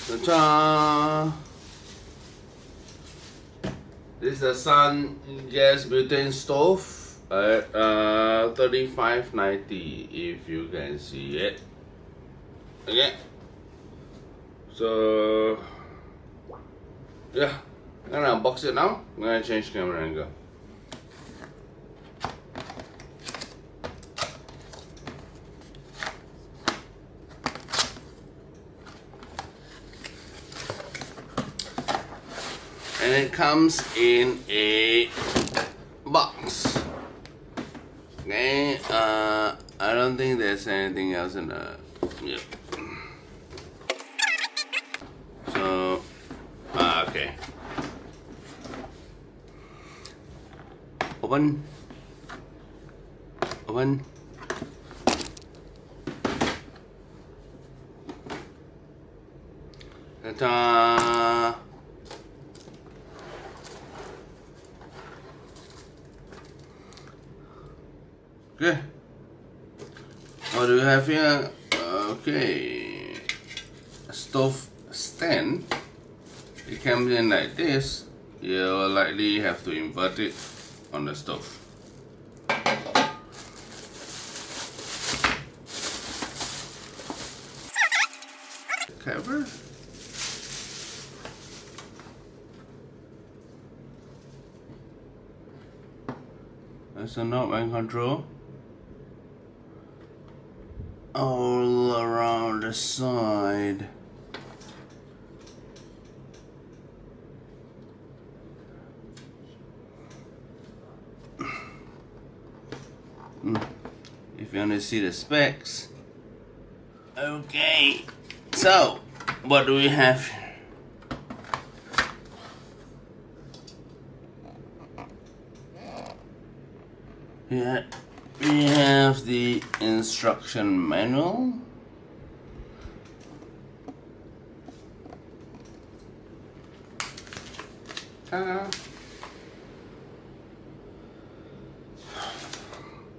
Ta-da! This is a sun gas butane stove at 3590 if you can see it. Okay. So yeah, I'm gonna unbox it now. I'm gonna change camera angle. And it comes in a box. Okay, I don't think there's anything else in the. Yep. So, okay. Open. Open. Ta-da! Okay. What do we have here? Okay. Stove stand. It comes in like this. You'll likely have to invert it on the stove. Cover. That's a knob and control. All around the side. If you want to see the specs. Okay, so what do we have? Yeah, we have the instruction manual.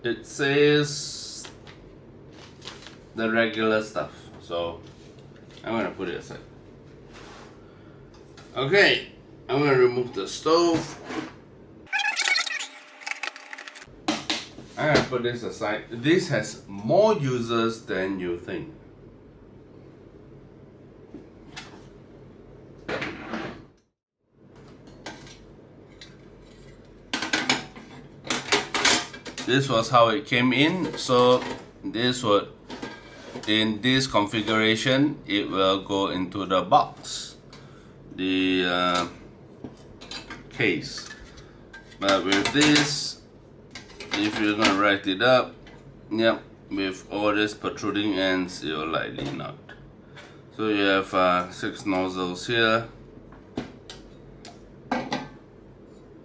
It says the regular stuff, so I'm gonna put it aside. Okay, I'm gonna remove the stove. I'm gonna put this aside. This has more users than you think. This was how it came in. So this would, in this configuration, it will go into the box, the case. But with this, if you're gonna write it up, yep, with all these protruding ends, it will likely not. So you have 6 nozzles here,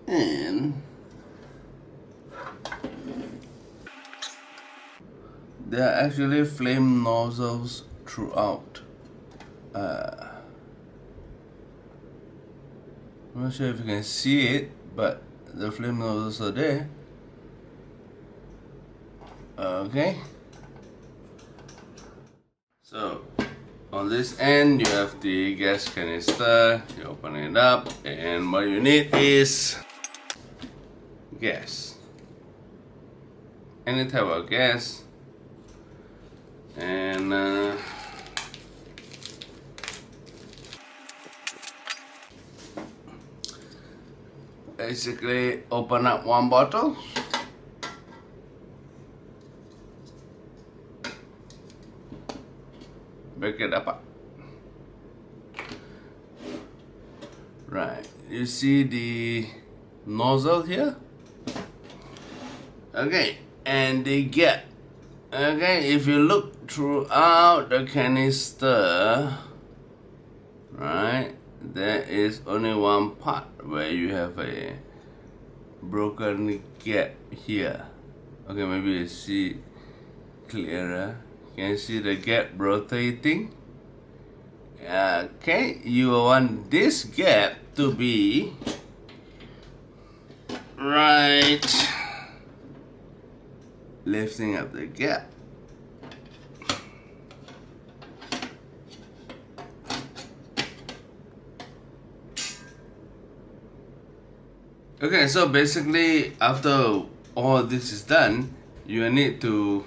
and there are actually flame nozzles throughout. I'm not sure if you can see it, but the flame nozzles are there. Okay. So on this end, you have the gas canister. You open it up, and what you need is gas. Any type of gas. And basically open up one bottle. Break it up. Right, you see the nozzle here? Okay, and the gap. Okay, if you look throughout the canister, right, there is only one part where you have a broken gap here. Okay, maybe you see clearer. Can you see the gap rotating? Okay, you want this gap to be right, lifting up the gap. Okay, so basically after all this is done, you need to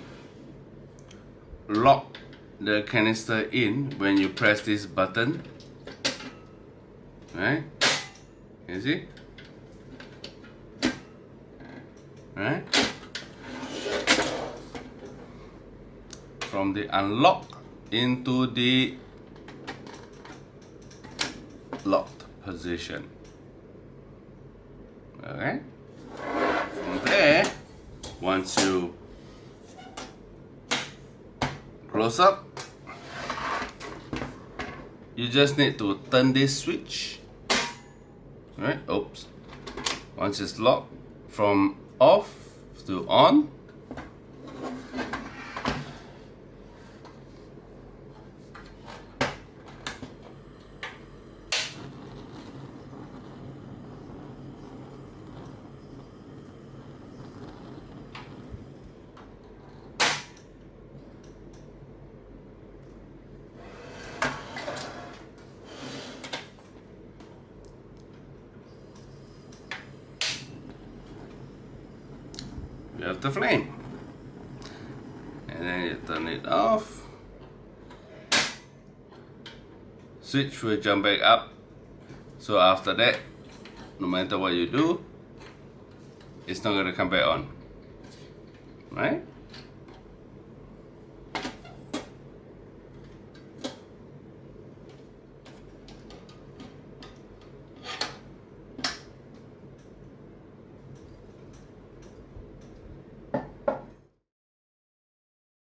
lock the canister in when you press this button. Right? You see? Right? From the unlock into the locked position. Okay? From there, once you close up, you just need to turn this switch. Right? Oops. Once it's locked, from off to on. You have the flame, and then you turn it off. Switch will jump back up. So after that, no matter what you do, it's not going to come back on. Right?